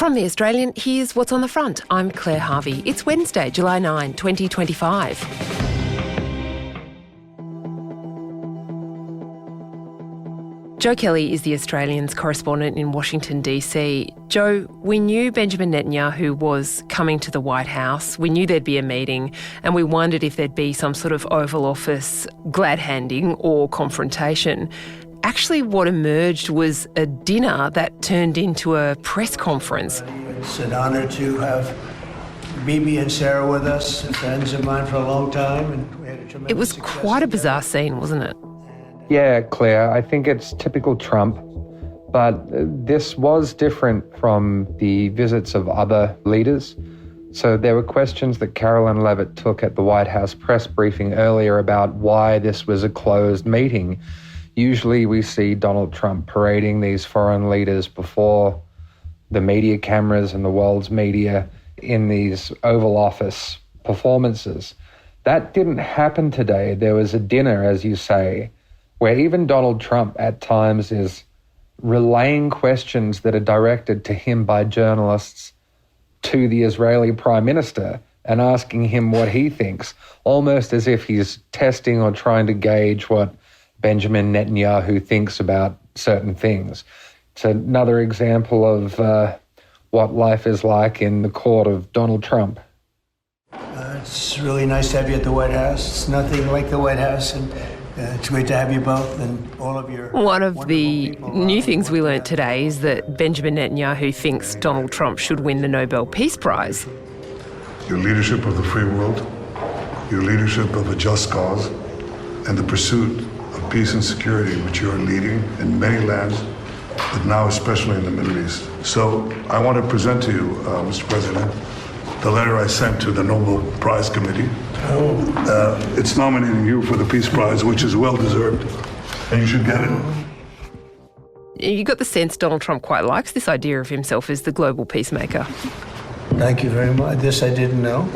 From The Australian, here's what's on the front. I'm Claire Harvey. It's Wednesday, July 9, 2025. Joe Kelly is The Australian's correspondent in Washington, D.C. Joe, we knew Benjamin Netanyahu was coming to the White House. We knew there'd be a meeting, and we wondered if there'd be some sort of Oval Office glad-handing or confrontation. Actually, what emerged was a dinner that turned into a press conference. It's an honour to have Bibi and Sarah with us, friends of mine for a long time. And we had a tremendous It was success quite a together. bizarre scene, wasn't it? Yeah, Claire, I think it's typical Trump, but this was different from the visits of other leaders. So there were questions that Carolyn Levitt took at the White House press briefing earlier about why this was a closed meeting. Usually we see Donald Trump parading these foreign leaders before the media cameras and the world's media in these Oval Office performances. That didn't happen today. There was a dinner, as you say, where even Donald Trump at times is relaying questions that are directed to him by journalists to the Israeli Prime Minister and asking him what he thinks, almost as if he's testing or trying to gauge what Benjamin Netanyahu thinks about certain things. It's another example of what life is like in the court of Donald Trump. It's really nice to have you at the White House. It's nothing like the White House, and it's great to have you both and all of your... One of the new things we learnt today is that Benjamin Netanyahu thinks Donald Trump should win the Nobel Peace Prize. Your leadership of the free world, your leadership of a just cause, and the pursuit of peace and security, which you are leading in many lands, but now especially in the Middle East. So I want to present to you, Mr. President, the letter I sent to the Nobel Prize Committee. It's nominating you for the Peace Prize, which is well-deserved, and you should get it. You got the sense Donald Trump quite likes this idea of himself as the global peacemaker. Thank you very much. This I didn't know.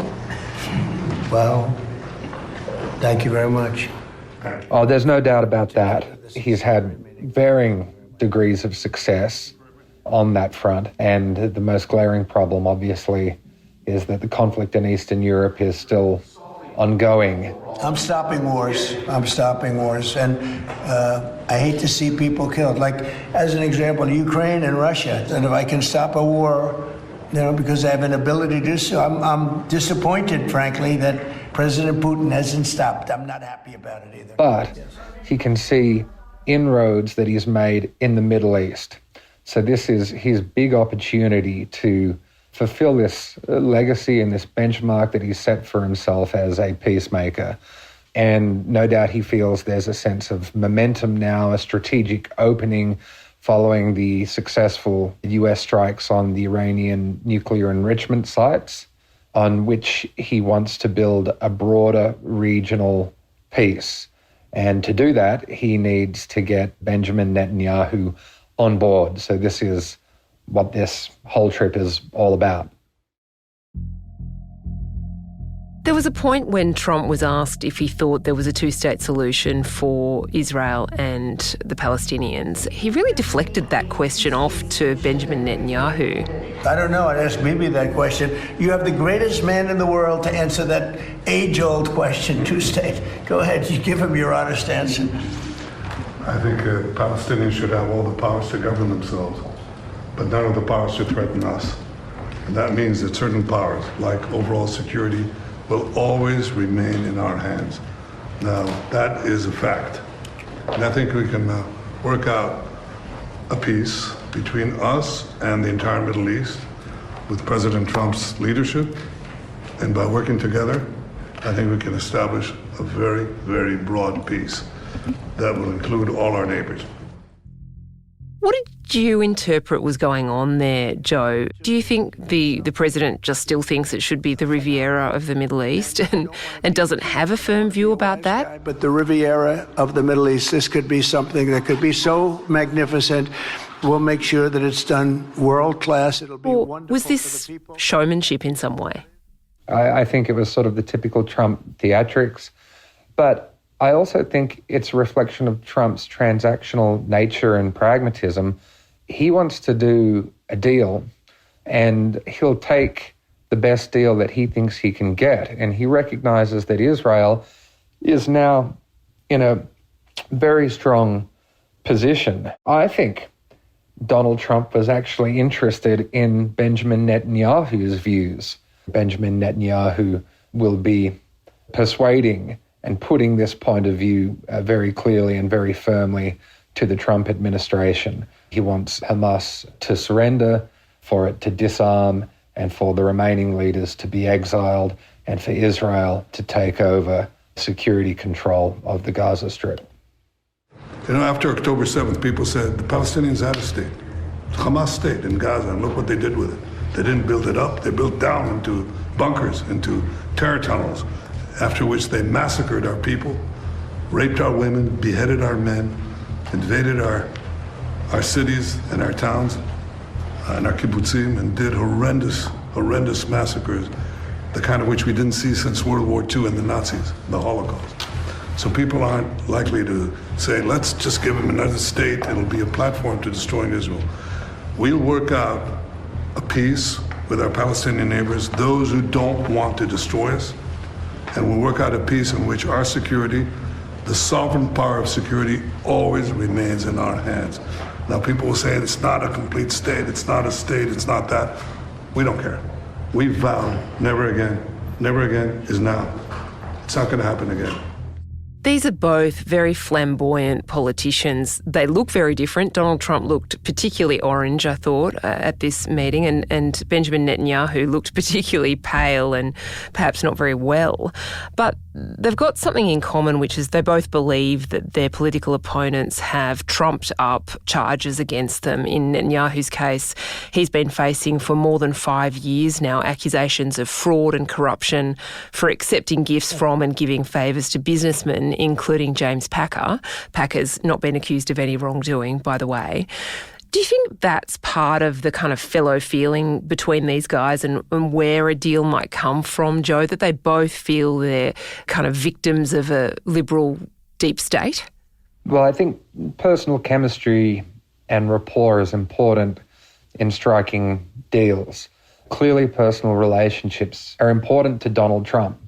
Wow. Thank you very much. Oh, there's no doubt about that. He's had varying degrees of success on that front, and the most glaring problem, obviously, is that the conflict in Eastern Europe is still ongoing. I'm stopping wars. And I hate to see people killed. Like, as an example, Ukraine and Russia. And if I can stop a war, because I have an ability to do so, I'm disappointed, frankly, that President Putin hasn't stopped. I'm not happy about it either. But he can see inroads that he's made in the Middle East. So this is his big opportunity to fulfill this legacy and this benchmark that he's set for himself as a peacemaker. And no doubt he feels there's a sense of momentum now, a strategic opening following the successful US strikes on the Iranian nuclear enrichment sites, on which he wants to build a broader regional peace. And to do that, he needs to get Benjamin Netanyahu on board. So this is what this whole trip is all about. There was a point when Trump was asked if he thought there was a two-state solution for Israel and the Palestinians. He really deflected that question off to Benjamin Netanyahu. I don't know. I'd ask Bibi that question. You have the greatest man in the world to answer that age-old question, two-state. Go ahead. You give him your honest answer. I think Palestinians should have all the powers to govern themselves, but none of the powers to threaten us. And that means that certain powers, like overall security, will always remain in our hands. Now, that is a fact. And I think we can work out a peace between us and the entire Middle East with President Trump's leadership. And by working together, I think we can establish a very, very broad peace that will include all our neighbors. What did you interpret was going on there, Joe? Do you think the president just still thinks it should be the Riviera of the Middle East and doesn't have a firm view about that? But the Riviera of the Middle East, this could be something that could be so magnificent. We'll make sure that it's done world-class. It'll be wonderful. Was this for the people. showmanship in some way? I think it was sort of the typical Trump theatrics, but I also think it's a reflection of Trump's transactional nature and pragmatism. He wants to do a deal, and he'll take the best deal that he thinks he can get. And he recognizes that Israel is now in a very strong position. I think Donald Trump was actually interested in Benjamin Netanyahu's views. Benjamin Netanyahu will be persuading and putting this point of view very clearly and very firmly to the Trump administration. He wants Hamas to surrender, for it to disarm, and for the remaining leaders to be exiled, and for Israel to take over security control of the Gaza Strip. You know, after October 7th, people said the Palestinians had a state, Hamas state in Gaza, and look what they did with it. They didn't build it up, they built down into bunkers, into terror tunnels, after which they massacred our people, raped our women, beheaded our men, invaded our cities and our towns and our kibbutzim, and did horrendous massacres, the kind of which we didn't see since World War II and the Nazis, the Holocaust. So people aren't likely to say, let's just give them another state, it'll be a platform to destroying Israel. We'll work out a peace with our Palestinian neighbors, those who don't want to destroy us, and we'll work out a peace in which our security, the sovereign power of security, always remains in our hands. Now people will say it's not a complete state, it's not a state, it's not that. We don't care. We vowed never again is now. It's not going to happen again. These are both very flamboyant politicians. They look very different. Donald Trump looked particularly orange, I thought, at this meeting, and Benjamin Netanyahu looked particularly pale and perhaps not very well. But they've got something in common, which is they both believe that their political opponents have trumped up charges against them. In Netanyahu's case, he's been facing for more than 5 years now accusations of fraud and corruption for accepting gifts from and giving favours to businessmen, including James Packer. Packer's not been accused of any wrongdoing, by the way. Do you think that's part of the kind of fellow feeling between these guys and where a deal might come from, Joe, that they both feel they're kind of victims of a liberal deep state? Well, I think personal chemistry and rapport is important in striking deals. Clearly, personal relationships are important to Donald Trump.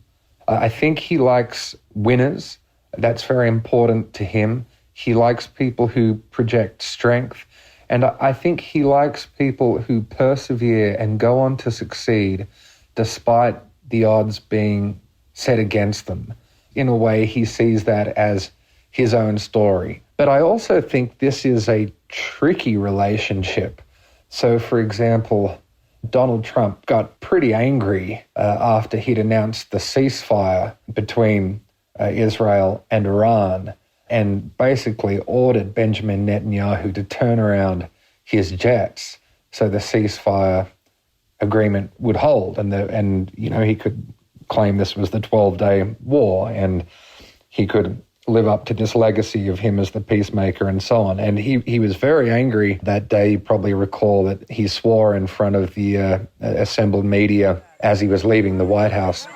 I think he likes winners. That's very important to him. He likes people who project strength. And I think he likes people who persevere and go on to succeed despite the odds being set against them. In a way, he sees that as his own story. But I also think this is a tricky relationship. So, for example, Donald Trump got pretty angry after he'd announced the ceasefire between Israel and Iran, and basically ordered Benjamin Netanyahu to turn around his jets so the ceasefire agreement would hold. And he could claim this was the 12-day war, and he could live up to this legacy of him as the peacemaker and so on. And he was very angry that day. You probably recall that he swore in front of the assembled media as he was leaving the White House.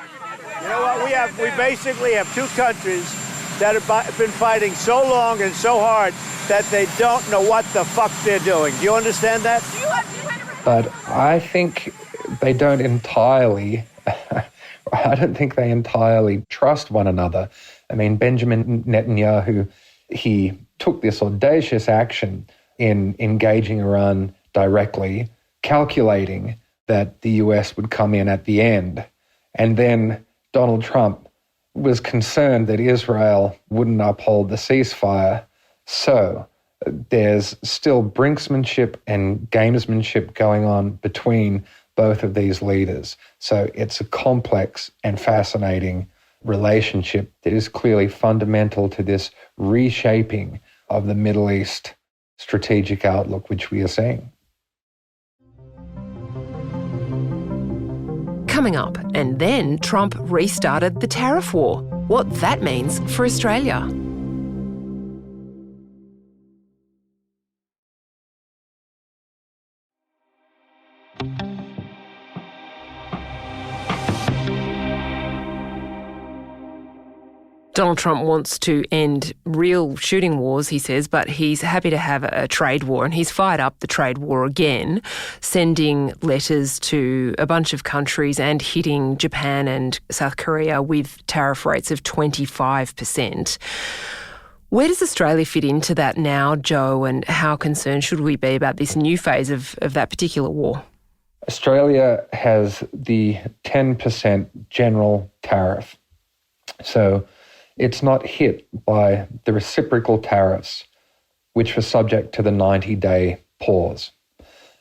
You know what? We basically have two countries that have been fighting so long and so hard that they don't know what the fuck they're doing. Do you understand that? But I think they don't entirely, I don't think they entirely trust one another. I mean, Benjamin Netanyahu, he took this audacious action in engaging Iran directly, calculating that the US would come in at the end. And then Donald Trump was concerned that Israel wouldn't uphold the ceasefire. So there's still brinksmanship and gamesmanship going on between both of these leaders. So it's a complex and fascinating relationship that is clearly fundamental to this reshaping of the Middle East strategic outlook which we are seeing. Coming up, and then Trump restarted the tariff war. What that means for Australia. Donald Trump wants to end real shooting wars, he says, but he's happy to have a trade war, and he's fired up the trade war again, sending letters to a bunch of countries and hitting Japan and South Korea with tariff rates of 25%. Where does Australia fit into that now, Joe, and how concerned should we be about this new phase of that particular war? Australia has the 10% general tariff. So it's not hit by the reciprocal tariffs, which were subject to the 90-day pause.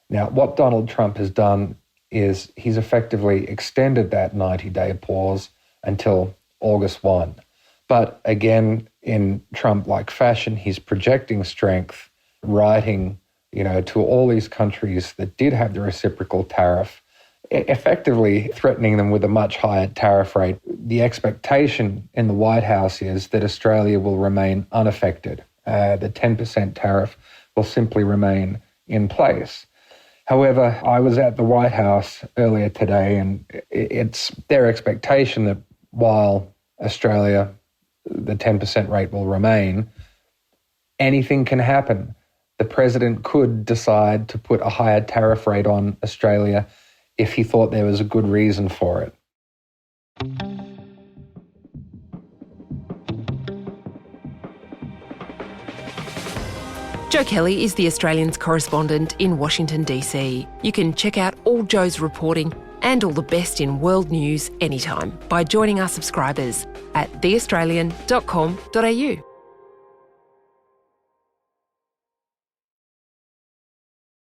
Now, what Donald Trump has done is he's effectively extended that 90-day pause until August 1. But again, in Trump-like fashion, he's projecting strength, writing, to all these countries that did have the reciprocal tariff, effectively threatening them with a much higher tariff rate. The expectation in the White House is that Australia will remain unaffected. The 10% tariff will simply remain in place. However, I was at the White House earlier today, and it's their expectation that while Australia, the 10% rate will remain, anything can happen. The president could decide to put a higher tariff rate on Australia if he thought there was a good reason for it. Joe Kelly is the Australian's correspondent in Washington, D.C. You can check out all Joe's reporting and all the best in world news anytime by joining our subscribers at theaustralian.com.au.